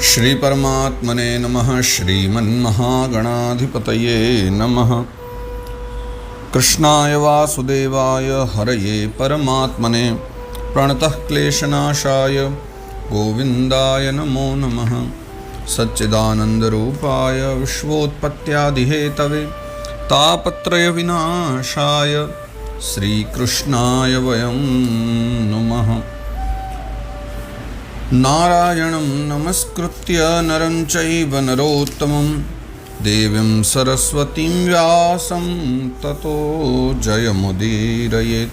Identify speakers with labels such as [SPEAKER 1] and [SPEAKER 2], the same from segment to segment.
[SPEAKER 1] श्री परमात्मने नमः। श्रीमन्महागणाधिपतये नमः। कृष्णाय वासुदेवाय हरये परमात्मने प्रणतः क्लेशनाशाय गोविन्दाय नमो नमः। सच्चिदानन्दरूपाय विश्वोत्पत्त्यादिहेतवे तापत्रय विनाशाय श्रीकृष्णाय वयं नुमः। नारायणं नमस्कृत्य नरं चैव नरोत्तमं देवीं सरस्वतीं व्यासं ततो जयमुदीरयेत्।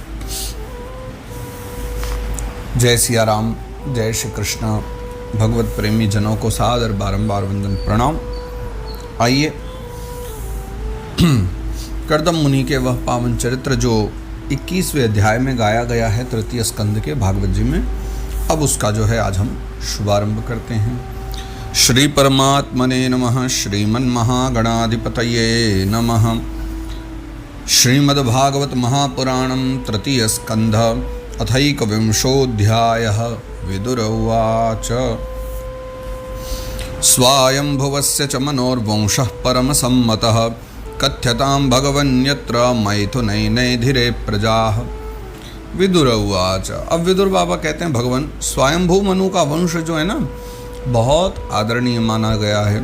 [SPEAKER 1] जय सिया राम, जय श्री कृष्ण। भगवत प्रेमी जनों को सादर बारंबार वंदन प्रणाम। आइए कर्दम मुनि के वह पावन चरित्र जो 21वें अध्याय में गाया गया है तृतीय स्कंद के भागवत जी में, अब उसका जो है आज हम शुभारंभ करते हैं। श्री परमात्मने नमः। श्रीमन्महागणाधिपतये नमः। श्रीमद्भागवत महापुराणं तृतीय स्कंध अथैकविंशोऽध्यायः। विदुर उवाच स्वायंभुवस्य च मनोर्वंशः परमसम्मतः कथ्यतां भगवन्यत्र मैथुनैनैधिरे प्रजाः। विदुर उवाच। अब विदुर बाबा कहते हैं भगवान स्वयंभू मनु का वंश जो है ना बहुत आदरणीय माना गया है।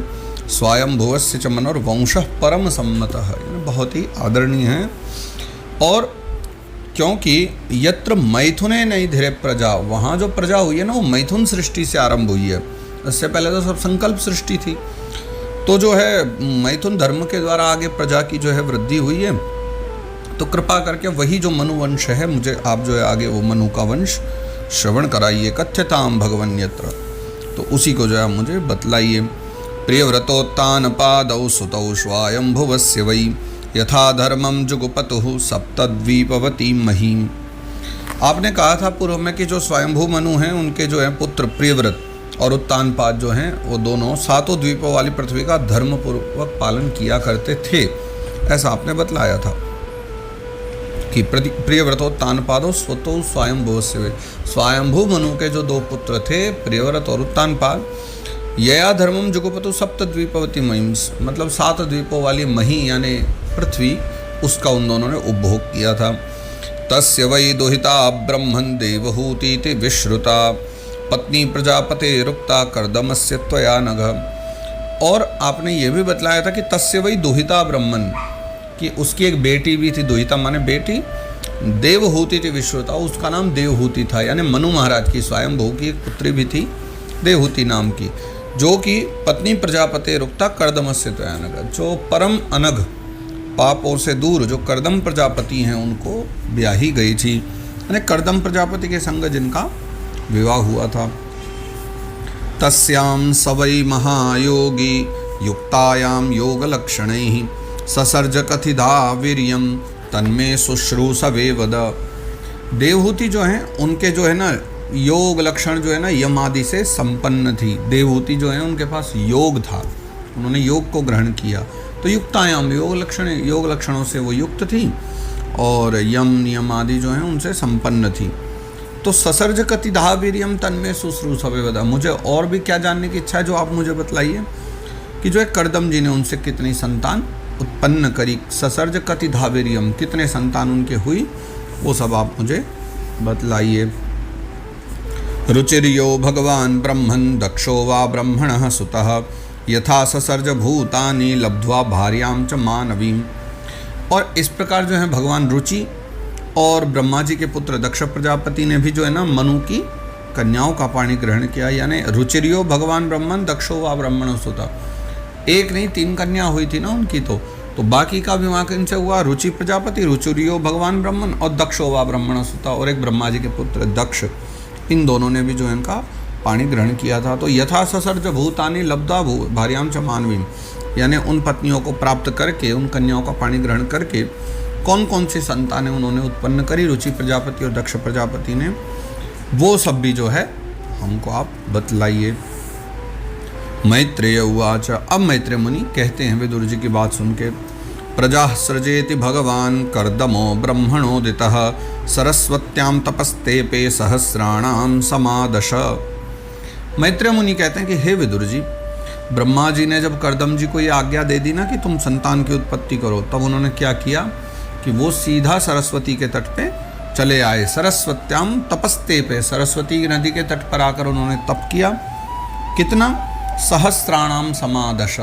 [SPEAKER 1] स्वयंभुवस्य च मनोर वंशः परम सम्मतः, बहुत ही आदरणीय है। और क्योंकि यत्र मैथुने नहीं धीरे प्रजा, वहाँ जो प्रजा हुई है ना वो मैथुन सृष्टि से आरंभ हुई है। इससे पहले तो सब संकल्प सृष्टि थी, तो जो है मैथुन धर्म के द्वारा आगे प्रजा की जो है वृद्धि हुई है। तो कृपा करके वही जो मनु वंश है मुझे आप जो है आगे वो मनु का वंश श्रवण कराइए। कथ्यताम भगवन्यत्र, तो उसी को जो है मुझे बतलाइए। प्रियव्रतोत्तान पादौ सुतौ स्वायंभुवस्य वै यथा धर्मम जुगुपतुः सप्तद्वीपवती महीम। आपने कहा था पूर्व में कि जो स्वयंभू मनु हैं उनके जो है पुत्र प्रियव्रत और उत्तानपाद जो हैं वो दोनों सातों द्वीपों वाली पृथ्वी का धर्मपूर्वक पालन किया करते थे, ऐसा आपने बतलाया था कि प्रियव्रतोत्तानपादो स्वतो स्वयंभुवस्य वै। स्वयंभू मनु के जो दो पुत्र थे प्रियव्रत और उत्तानपाद, यया धर्मम जुगुपतु सप्तद्वीपवती महीम, मतलब 7 द्वीपों वाली मही यानी पृथ्वी, उसका उन दोनों ने उपभोग किया था। तस्य वै दुहिता ब्रह्मन् देवहूतीति विश्रुता पत्नी प्रजापते रुक्ता कर्दमस्य त्वया नघ। और आपने ये भी बतलाया था कि तस्य वै दुहिता ब्रह्मन्, कि उसकी एक बेटी भी थी, दुहिता माने बेटी, देवहूति थी विश्रुता, उसका नाम देवहूति था, यानी मनु महाराज की स्वयंभू की एक पुत्री भी थी देवहूति नाम की, जो कि पत्नी प्रजापति रुक्ता कर्दमस्य त्वयानघ, जो परम अनघ पापों से दूर जो कर्दम प्रजापति हैं उनको ब्याही गई थी, यानी कर्दम प्रजापति के संग जिनका विवाह हुआ था। तस्यां सवै महायोगी युक्तायां योगलक्षणैः ससर्ज कथिधा वीर्यम तन्मे शुश्रूषवे वद। देवहूति जो हैं उनके जो है ना योग लक्षण जो है ना यम आदि से संपन्न थी। देवहूति जो है उनके पास योग था, उन्होंने योग को ग्रहण किया। तो युक्तायाम योग लक्षणों से वो युक्त थी और यम नियम आदि जो हैं उनसे संपन्न थी। तो ससर्ज कथिधा वीर्यम तन्मे शुश्रूषवे वद। मुझे और भी क्या जानने की इच्छा है जो आप मुझे बतलाइए कि जो है कर्दम जी ने उनसे कितनी संतान उत्पन्न करी। ससर्ज कथिधा वीर्यम, कितने संतान उनके हुई, वो सब आप मुझे बतलाइए। रुचिर्यो भगवान ब्रह्मन् दक्षो वा ब्रह्मणः सुतः यथा ससर्ज भूतानि लब्ध्वा भार्यां च मानवीं। और इस प्रकार जो है भगवान रुचि और ब्रह्मा जी के पुत्र दक्ष प्रजापति ने भी जो है ना मनु की कन्याओं का पाणी ग्रहण किया, यानी रुचिर्यो भगवान ब्रह्मन् दक्षो वा ब्रह्मणः सुतः। एक नहीं 3 कन्या हुई थी ना उनकी, तो बाकी का विवाह किनसे हुआ? रुचि प्रजापति, रुचिर्यो भगवान ब्रह्मन और दक्षो वा ब्रह्मण सुता, और एक ब्रह्मा जी के पुत्र दक्ष, इन दोनों ने भी जो इनका पाणी ग्रहण किया था। तो यथा ससर्ज भूतानि लब्धा भार्यां च मानवीं, यानी उन पत्नियों को प्राप्त करके, उन कन्याओं का पाणी ग्रहण करके कौन कौन सी संतानें उन्होंने उत्पन्न करी रुचि प्रजापति और दक्ष प्रजापति ने, वो सब भी जो है हमको आप बतलाइए। मैत्रेय उवाच। अब मैत्रेय मुनि कहते हैं विदुर जी की बात सुन के, प्रजा सृजेति भगवान कर्दमो ब्रह्मणोदितः सरस्वत्यां तपस्तेपे सहस्राणां समादश। मैत्रेय मुनि कहते हैं कि हे विदुर जी, ब्रह्मा जी ने जब कर्दम जी को ये आज्ञा दे दी ना कि तुम संतान की उत्पत्ति करो, तब उन्होंने क्या किया कि वो सीधा सरस्वती के तट पे चले आए। सरस्वत्याम तपस्ते पे, सरस्वती नदी के तट पर आकर उन्होंने तप किया। कितना? सहस्त्राणाम समादश,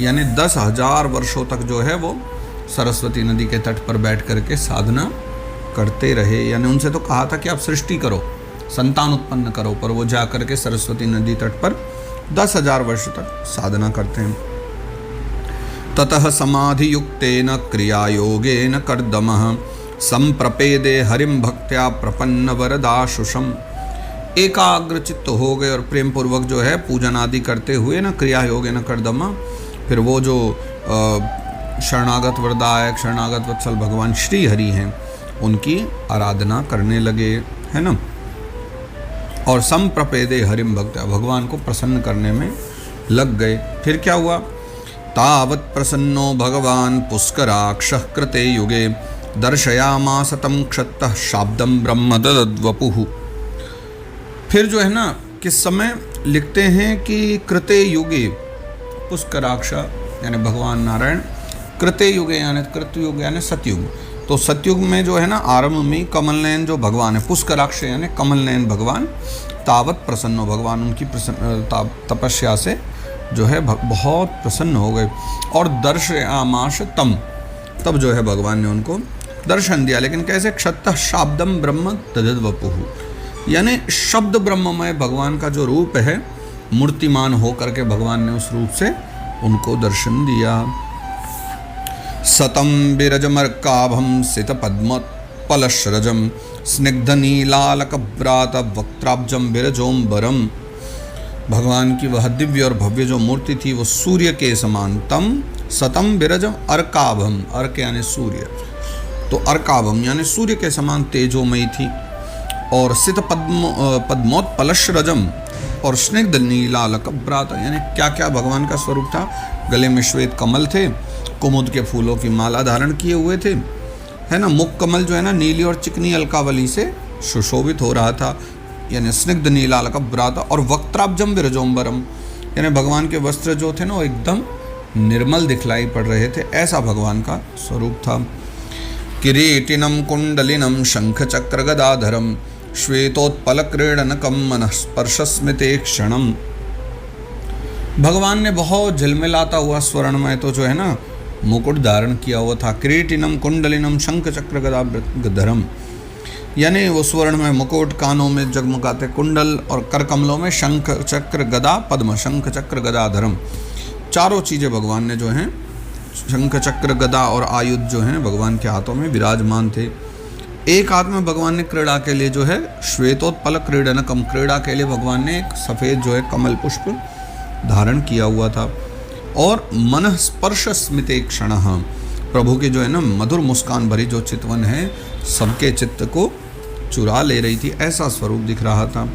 [SPEAKER 1] यानी 10,000 वर्षों तक जो है वो सरस्वती नदी के तट पर बैठ करके साधना करते रहे। यानी उनसे तो कहा था कि आप सृष्टि करो, संतान उत्पन्न करो, पर वो जा करके सरस्वती नदी तट पर 10,000 वर्ष तक साधना करते हैं। ततः समाधि युक्तेन क्रिया योगेन कर्दमः संप्रपेदे हरिम भक्त्या प्रपन्न वरदाशुषम। एकाग्र चित्त हो गए और प्रेम पूर्वक जो है पूजन आदि करते हुए ना क्रिया योगेन कर्दमः, फिर वो जो शरणागत वरदायक शरणागत वत्सल भगवान श्री हरि हैं उनकी आराधना करने लगे, है ना। और संप्रपेदे हरिम भक्त्या, भगवान को प्रसन्न करने में लग गए। फिर क्या हुआ? तावत् प्रसन्नो भगवान पुष्कराक्षः कृते युगे दर्शयामास तं क्षत्तः शाब्दं ब्रह्म ददद्वपुः। फिर जो है ना किस समय लिखते हैं कि कृते युगे, पुष्कराक्ष यानी भगवान नारायण, कृते युगे यानी कृतयुग यानी सतयुग। तो सतयुग में जो है ना आरंभ में कमल नयन जो भगवान है, पुष्कराक्ष यानी कमल नयन भगवान, तावत प्रसन्न, भगवान उनकी तपस्या से जो है बहुत प्रसन्न हो गए। और दर्शयामास तम, तब जो है भगवान ने उनको दर्शन दिया। लेकिन कैसे? क्षत्तः शाब्दम ब्रह्म तदद्वपुः, यानी शब्द ब्रह्ममय भगवान का जो रूप है, मूर्तिमान होकर के भगवान ने उस रूप से उनको दर्शन दिया। सतम बिरजमर्काभम सित पद्म पलशरजम स्निग्ध नीलालकव्रात वक्त्राब्जम बिरजोम्बरम। भगवान की वह दिव्य और भव्य जो मूर्ति थी वो सूर्य के समान। तम सतम बिरजम अर्काभम, अर्क यानी सूर्य, तो अर्काभम यानी सूर्य के समान तेजोमयी थी। और सित पद्मोत्पलशरजम और स्निग्ध नीलालकव्रात, यानी क्या क्या भगवान का स्वरूप था। गले में श्वेत कमल थे, कुमुद के फूलों की माला धारण किए हुए थे, है ना। मुख कमल जो है ना नीली और चिकनी अलकावली से सुशोभित हो रहा था, यानी स्निग्ध नीलालकव्रात। और वक्त्राब्जम विरजोम्बरम, यानी भगवान के वस्त्र जो थे ना वो एकदम निर्मल दिखलाई पड़ रहे थे, ऐसा भगवान का स्वरूप था। किरीटिनम कुंडलिनम शंख चक्र गदाधरम श्वेतोत्पल क्रीडनकम मनः स्पर्शस्मिते क्षणम। भगवान ने बहुत झिलमिलाता हुआ स्वर्णमय तो जो है ना मुकुट धारण किया हुआ था। किरीटिनम कुंडलिनम शंख चक्र गदाधरम, यानी वो स्वर्णमय मुकुट, कानों में जगमगाते कुंडल और कर कमलों में शंख चक्र गदा पद्म, शंख चक्र गदाधरम, चारों चीज़ें भगवान ने जो हैं, शंख चक्र गदा और आयुध जो हैं भगवान के हाथों में विराजमान थे। एक हाथ में भगवान ने क्रीड़ा के लिए जो है श्वेतोत्पल क्रीडनकम, क्रीड़ा के लिए भगवान ने एक सफ़ेद जो है कमल पुष्प धारण किया हुआ था। और मन स्पर्श स्मिते क्षण, प्रभु की जो है ना मधुर मुस्कान भरी जो चितवन है सबके चित्त को चुरा ले रही थी, ऐसा स्वरूप दिख रहा था।